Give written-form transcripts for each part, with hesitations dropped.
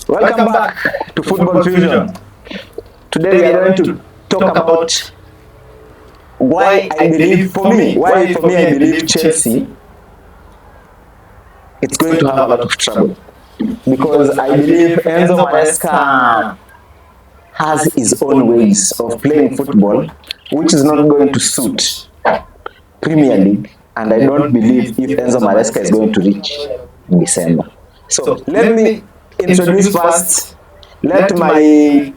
Welcome back to Football Fusion. Today we are going to talk about why I believe, for me, I believe Chelsea it's going to have a lot of trouble. Because I believe Enzo Maresca has his own ways of playing football, which is not going to suit Premier League, and I don't believe if Enzo Maresca is going to reach December. So let me introduce first. Let my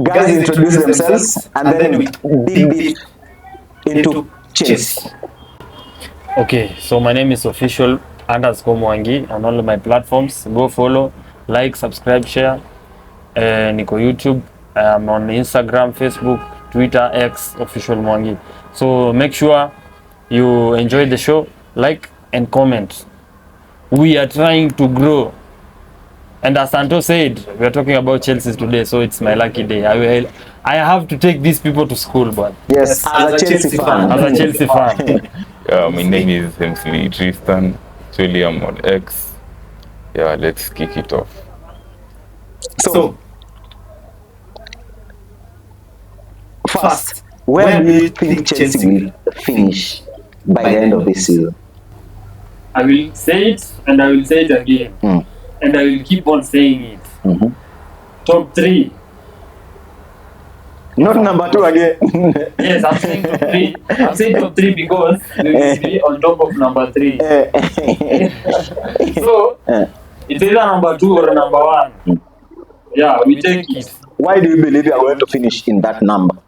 guys introduce themselves, and then we dig deep into Chelsea. Okay, so my name is official_Mwangi on all of my platforms. Go follow, like, subscribe, share. Niko YouTube, I'm on Instagram, Facebook, Twitter, X, official Mwangi. So make sure you enjoy the show, like and comment. We are trying to grow. And as Santo said, we are talking about Chelsea today, so it's my lucky day. I have to take these people to school, but yes, as a Chelsea fan. As a Chelsea fan. My name is MC Tristan. Actually, I'm on X. Yeah, let's kick it off. So first, where do you think Chelsea will finish by the end of this season? I will say it and I will say it again. And I will keep on saying it. Top 3. Not number 2 again. Yes, I'm saying top 3. I'm saying top 3 because we will be on top of number 3. So, it's either number 2 or number 1. Yeah, we take it. Why do you believe you are going to finish in that number?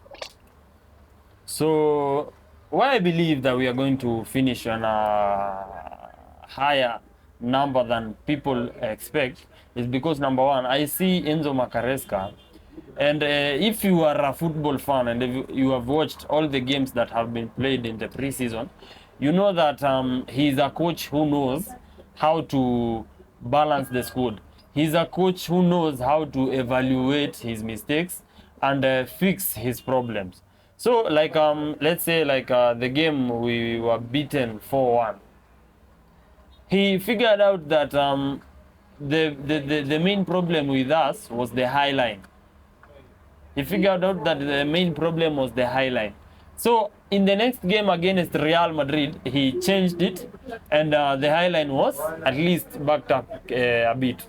So, why I believe that we are going to finish on a higher number than people expect is because, number 1, I see Enzo Maresca, and if you are a football fan and if you have watched all the games that have been played in the preseason, you know that he's a coach who knows how to balance the squad. He's a coach who knows how to evaluate his mistakes and fix his problems. So, like let's say the game we were beaten 4-1. He figured out that the main problem with us was the high line. He figured out that the main problem was the high line. So in the next game against Real Madrid, he changed it, and the high line was at least backed up a bit.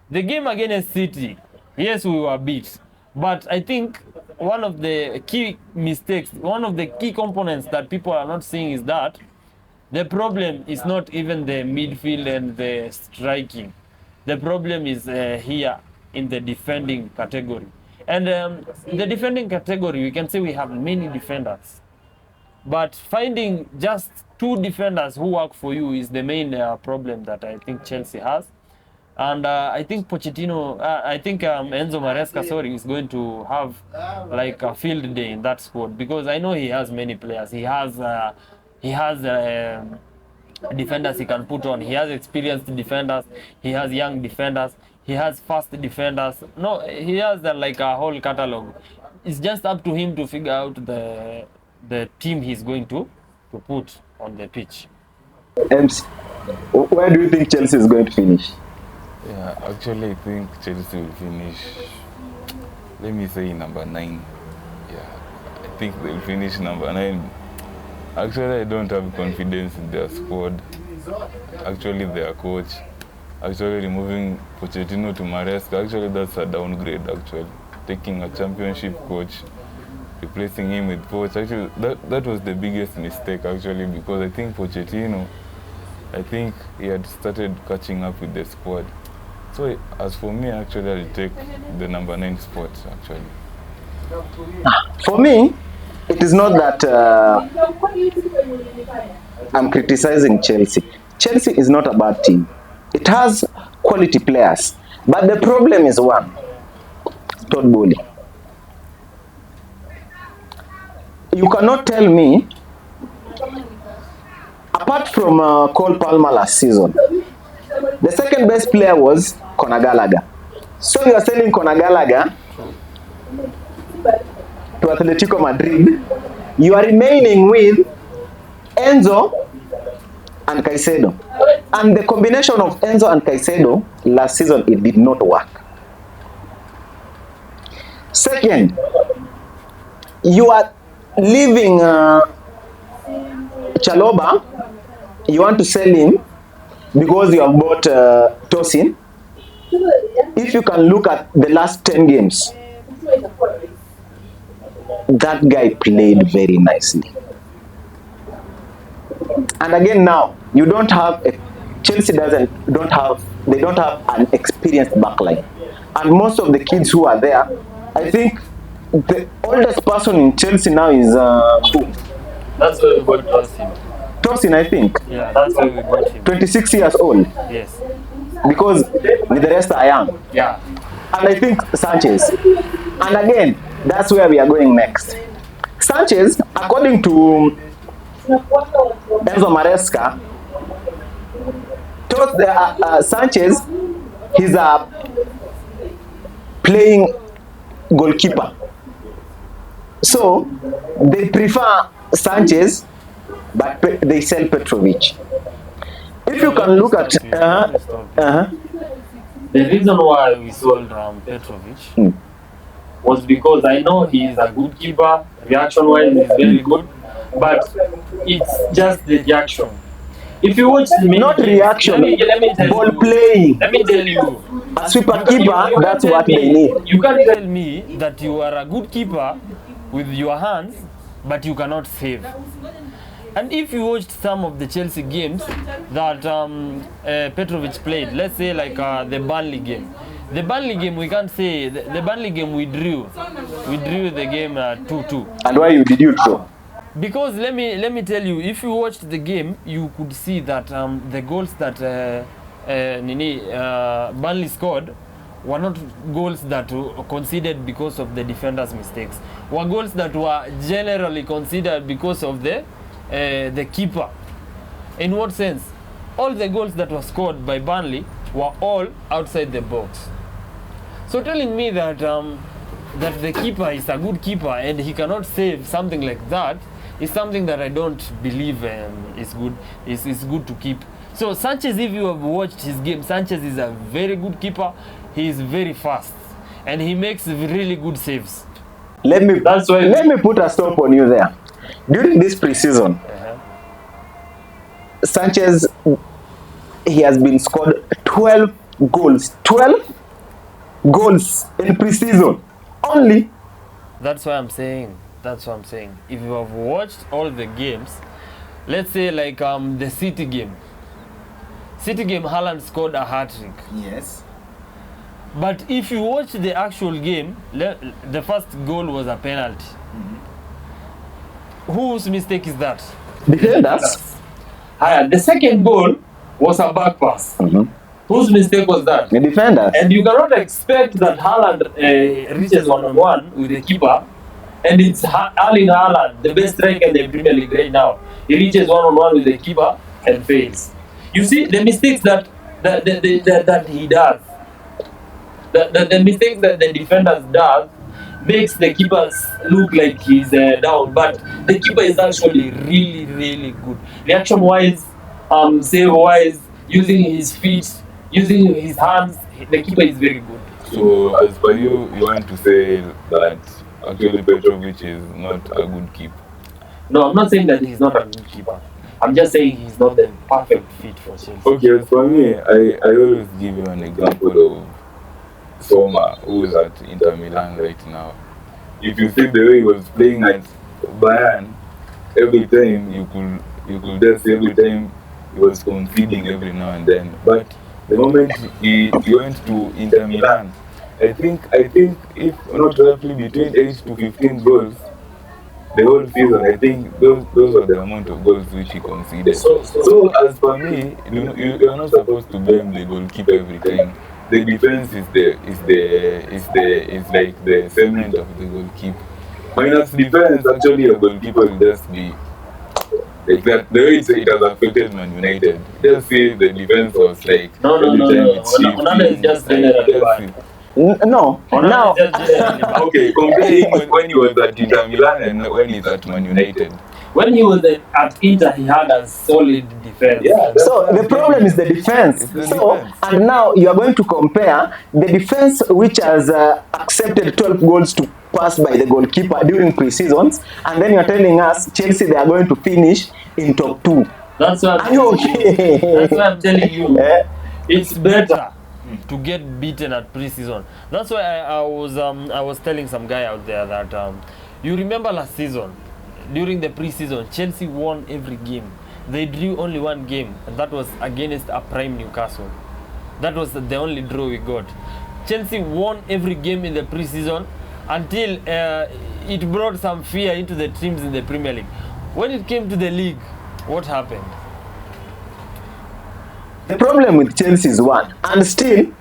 The game against City, yes, we were beat, but I think one of the key mistakes, one of the key components that people are not seeing is that the problem is not even the midfield and the striking. The problem is here in the defending category. And the defending category, we can say we have many defenders. But finding just 2 defenders who work for you is the main problem that I think Chelsea has. And I think Enzo Maresca, is going to have like a field day in that squad, because I know he has many players. He has defenders he can put on. He has experienced defenders. He has young defenders. He has fast defenders. No, he has like a whole catalog. It's just up to him to figure out the team he's going to put on the pitch. MC, where do you think Chelsea is going to finish? Yeah, actually, I think Chelsea will finish, let me say, number 9. Yeah, I think they'll finish number 9. Actually, I don't have confidence in their squad. Actually, their coach. Actually, removing Pochettino to Maresca, actually, that's a downgrade, actually. Taking a championship coach, replacing him with coach. Actually, that was the biggest mistake, actually, because I think Pochettino, he had started catching up with the squad. So, as for me, actually, I'll take the number 9 spot, actually. For me, it is not that I'm criticizing Chelsea. Chelsea is not a bad team. It has quality players. But the problem is one, Todd Boehly. You cannot tell me, apart from Cole Palmer last season, the second best player was Conor Gallagher. So you are selling Conor Gallagher to Atletico Madrid. You are remaining with Enzo and Caicedo. And the combination of Enzo and Caicedo last season, it did not work. Second, you are leaving Chaloba, you want to sell him because you have bought Tosin. If you can look at the last 10 games, that guy played very nicely. And again, now you don't have Chelsea don't have an experienced backline, and most of the kids who are there, I think the oldest person in Chelsea now is who? That's why we got Tosin. Tosin, I think. Yeah, that's why we got him. 26 years old. Yes. Because the rest are young. Yeah. And I think Sanchez. And again, that's where we are going next. Sanchez, according to Enzo Maresca, Sanchez, he's a playing goalkeeper. So they prefer Sanchez, but they sell Petrovic. If you can look at the reason why we sold Petrovic was because I know he is a good keeper, reaction wise is very good, but it's just the reaction. If you watch the not reaction, let me tell ball you, playing. Let me tell you, a sweeper keeper, that's what they need. You can't tell me that you are a good keeper with your hands, but you cannot save. And if you watched some of the Chelsea games that Petrovic played, let's say like the Burnley game. The Burnley game, we can't say, the Burnley game we drew. We drew the game 2-2. And why did you draw? Because let me tell you, if you watched the game, you could see that the goals that Burnley scored were not goals that were conceded because of the defenders' mistakes. Were goals that were generally considered because of the keeper. In what sense? All the goals that were scored by Burnley were all outside the box. So telling me that that the keeper is a good keeper and he cannot save something like that is something that I don't believe is good. Is good to keep. So Sanchez, if you have watched his game, Sanchez is a very good keeper. He is very fast and he makes really good saves. Let me put a stop on you there. During this preseason, Sanchez, he has been scored 12 goals. 12 goals in preseason. Only. That's what I'm saying. If you have watched all the games, let's say like the City game. Haaland scored a hat-trick. Yes. But if you watch the actual game, the first goal was a penalty. Whose mistake is that? Defenders. The second goal was a back pass. Whose mistake was that? The defenders. And you cannot expect that Haaland reaches one-on-one with the keeper, and it's Erling Haaland, the best striker in the Premier League right now. He reaches one-on-one with the keeper and fails. You see the mistakes that he does. The mistakes that the defenders does makes the keeper look like he's down, but the keeper is actually really, really good. Reaction wise, save wise, using his feet, using his hands, the keeper is very good. So as per you want to say that actually Petrovic is not a good keeper? No, I'm not saying that he's not a good keeper. I'm just saying he's not the perfect fit for Chelsea. Okay, as for me, I always give you an example of Soma, who is at Inter Milan right now. If you see the way he was playing at Bayern, every time you could just see every time he was conceding every now and then. But the moment he went to Inter Milan, I think if not roughly between 8 to 15 goals the whole season, I think those are the amount of goals which he conceded. So as for me, you are not supposed to blame the goalkeeper every time. The defense is like the segment of the goalkeeper. Minus defense, actually a goalkeeper will just be like that. The way it has affected Man United. Just see the defense was like No. Onana is just generally bad. No. Okay, comparing when he was at Inter Milan and when he's at Man United. When he was at Inter, he had a solid defense. Yeah. So the problem is the defense. And now you are going to compare the defense which has accepted 12 goals to pass by the goalkeeper during pre-seasons, and then you are telling us Chelsea they are going to finish in top 2. That's what Are you okay? That's what I'm telling you. It's better to get beaten at pre-season. That's why I was telling some guy out there that you remember last season during the pre-season Chelsea won every game. They drew only one game, and that was against a prime Newcastle. That was the only draw we got. Chelsea won every game in the pre-season until it brought some fear into the teams in the Premier League. When it came to the league, what happened? The problem with Chelsea is one, and still,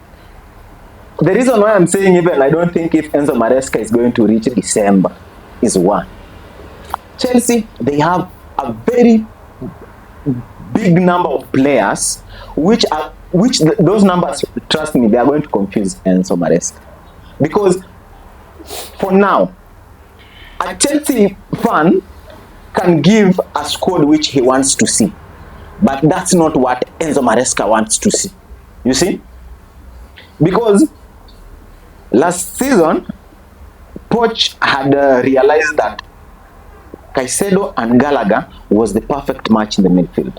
the reason why I'm saying even I don't think if Enzo Maresca is going to reach December is one. Chelsea, they have a very big number of players, those numbers, trust me, they are going to confuse Enzo Maresca. Because for now, a Chelsea fan can give a squad which he wants to see, but that's not what Enzo Maresca wants to see. You see? Because last season, Poch had realized that Caicedo and Gallagher was the perfect match in the midfield.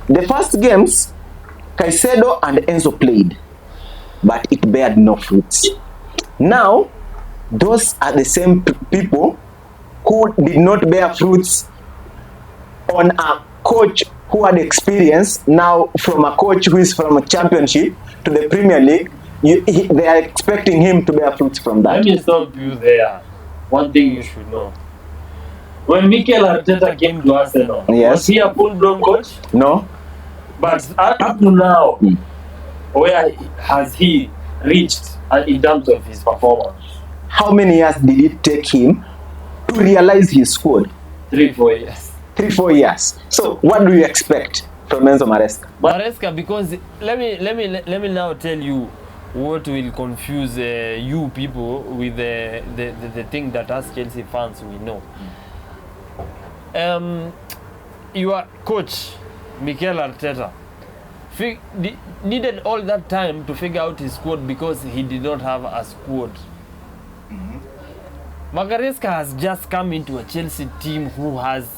The first games, Caicedo and Enzo played, but it bared no fruits. Now, those are the same people who did not bear fruits on a coach who had experience. Now, from a coach who is from a championship to the Premier League, they are expecting him to bear fruits from that. Let me stop you there. One thing you should know. When Mikel Arteta came to Arsenal, was he a full-blown coach? No. But up to now, where has he reached in terms of his performance? How many years did it take him to realize his squad? 3-4 years. 3-4 years. So what do you expect from Enzo Maresca? Maresca, because let me now tell you what will confuse you people with the thing that as Chelsea fans we know. Your coach Mikel Arteta needed all that time to figure out his squad because he did not have a squad. Maresca has just come into a Chelsea team who has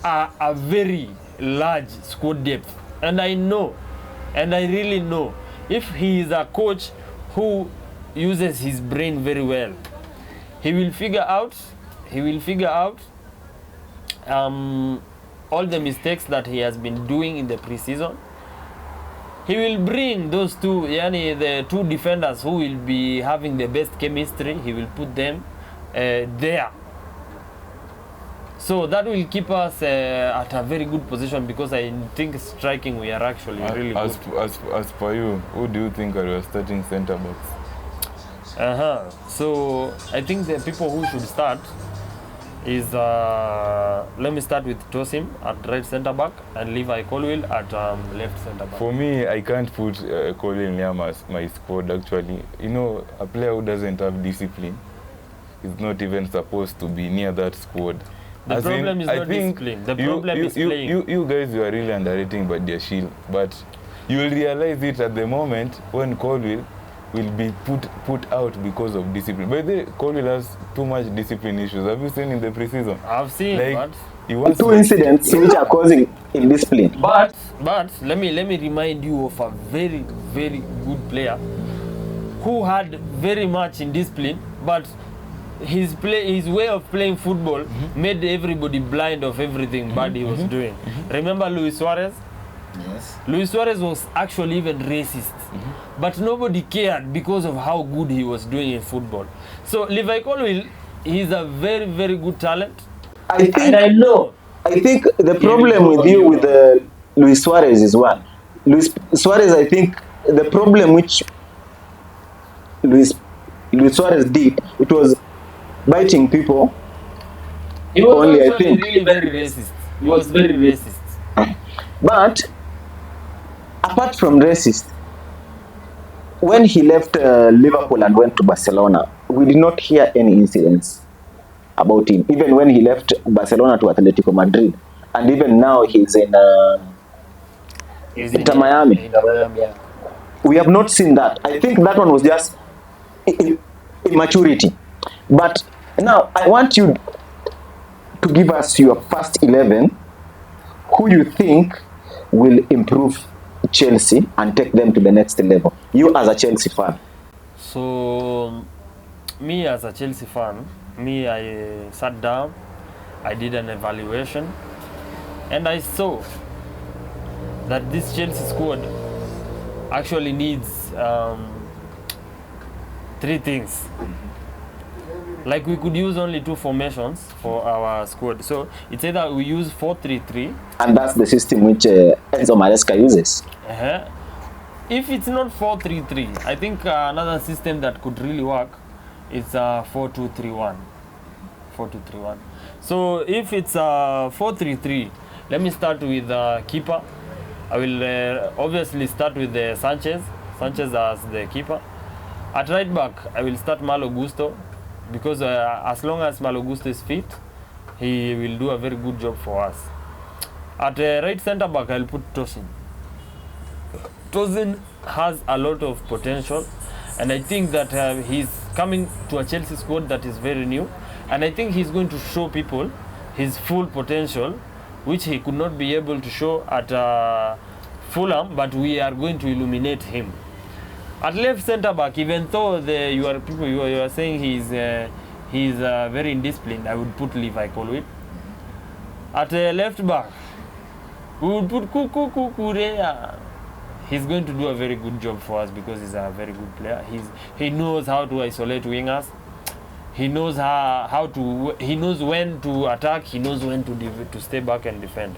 a very large squad depth, and I know, and I really know, if he is a coach who uses his brain very well, he will figure out all the mistakes that he has been doing in the pre-season. He will bring those two, the two defenders who will be having the best chemistry. He will put them there. So that will keep us at a very good position, because I think striking we are actually really good. As per you, who do you think are your starting centre backs? So I think the people who should start is let me start with Tosim at right centre back and Levi Colwill at left centre back. For me, I can't put Colwill near my squad actually. You know, a player who doesn't have discipline is not even supposed to be near that squad. The problem is not discipline. The problem is playing. You guys are really underrating Badiashile, but you will realize it at the moment when Colwill will be put out because of discipline. But Colwill has too much discipline issues. Have you seen in the preseason? I've seen, like, but two incidents which are causing indiscipline. But let me remind you of a very, very good player who had very much indiscipline, but his way of playing football made everybody blind of everything bad he was doing. Remember Luis Suarez? Yes. Luis Suarez was actually even racist, but nobody cared because of how good he was doing in football. So Levi Colwill, he's a very, very good talent. I think the problem with you with Luis Suarez is one. Luis Suarez, I think the problem which Luis Suarez did, it was biting people. He was only, I think, really very racist. He was very racist. But apart from racist, when he left Liverpool and went to Barcelona, we did not hear any incidents. about him, even when he left Barcelona to Atletico Madrid, and even now he's in Inter Miami. Inter Miami, yeah. We have not seen that. I think that one was just immaturity. But now I want you to give us your first 11 who you think will improve Chelsea and take them to the next level. You as a Chelsea fan. So, me as a Chelsea fan, I sat down, I did an evaluation, and I saw that this Chelsea squad actually needs 3 things. Like, we could use only 2 formations for our squad. So it's either we use 4-3-3, and that's the system which Enzo Maresca uses. If it's not 4-3-3, I think another system that could really work is 4-2-3-1. 4-2-3-1. So if it's 4-3-3, let me start with keeper. I will obviously start with Sanchez as the keeper. At right back, I will start Malo Gusto, because as long as Malo Gusto is fit, he will do a very good job for us. At right centre back, I'll put Tosin. Tosin has a lot of potential, and I think that he's coming to a Chelsea squad that is very new, and I think he's going to show people his full potential, which he could not be able to show at Fulham, but we are going to illuminate him. At left centre back, even though you are saying he's very indisciplined, I would put Levi Colwill. At left back, we would put Kukurea. He's going to do a very good job for us because he's a very good player. He knows how to isolate wingers. He knows he knows when to attack. He knows when to stay back and defend.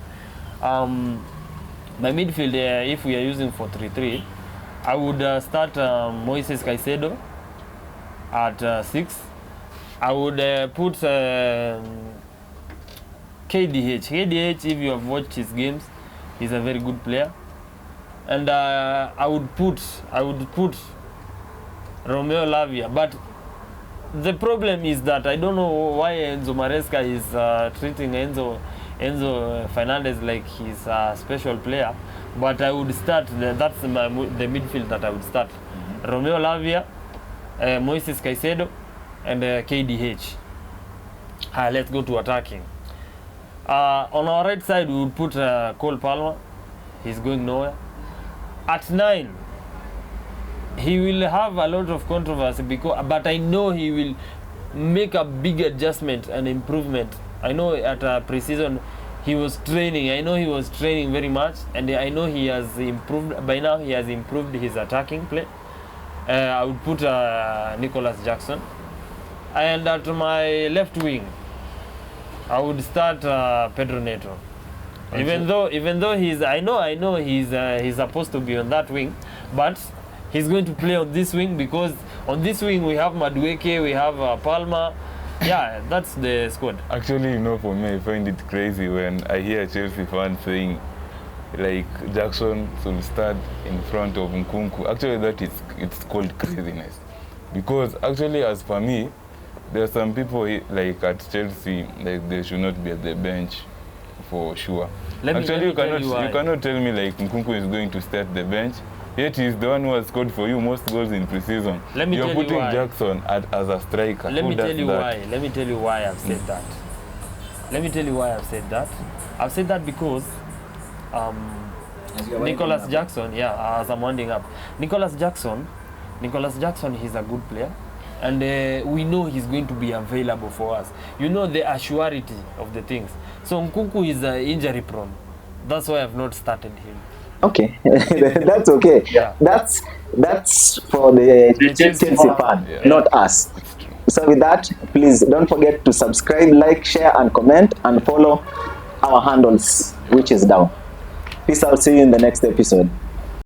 My midfield, if we are using 4-3-3, I would start Moises Caicedo at 6. I would put KDH. KDH, if you have watched his games, he's a very good player. And I would put Romeo Lavia. But the problem is that I don't know why Enzo Maresca is treating Enzo Fernandez like he's a special player. But I would start, that's the midfield that I would start. Romeo Lavia, Moises Caicedo, and KDH. Let's go to attacking. On our right side, we would put Cole Palmer. He's going nowhere. At 9, he will have a lot of controversy, but I know he will make a big adjustment and improvement. I know at pre-season he was training. I know he was training very much, and I know he has improved. By now, he has improved his attacking play. I would put Nicholas Jackson, and at my left wing, I would start Pedro Neto. Even though I know he's supposed to be on that wing, but he's going to play on this wing because on this wing we have Madueke, we have Palma. Yeah, that's the squad. Actually, for me, I find it crazy when I hear Chelsea fans saying, like, Jackson should start in front of Nkunku. Actually, it's called craziness. Because actually, as for me, there are some people like at Chelsea, like they should not be at the bench for sure. You cannot tell me like Nkunku is going to start the bench. Yet he's the one who has scored for you most goals in pre-season. You're putting Jackson as a striker. Let me tell you why I've said that. I've said that because Nicholas Jackson, as I'm winding up, Nicholas Jackson, he's a good player. And we know he's going to be available for us. You know the assurity of the things. So Nkunku is injury prone. That's why I've not started him. Okay, that's okay. Yeah. That's for the Chelsea fan, not us. So with that, please don't forget to subscribe, like, share, and comment, and follow our handles, which is down. Peace out. See you in the next episode.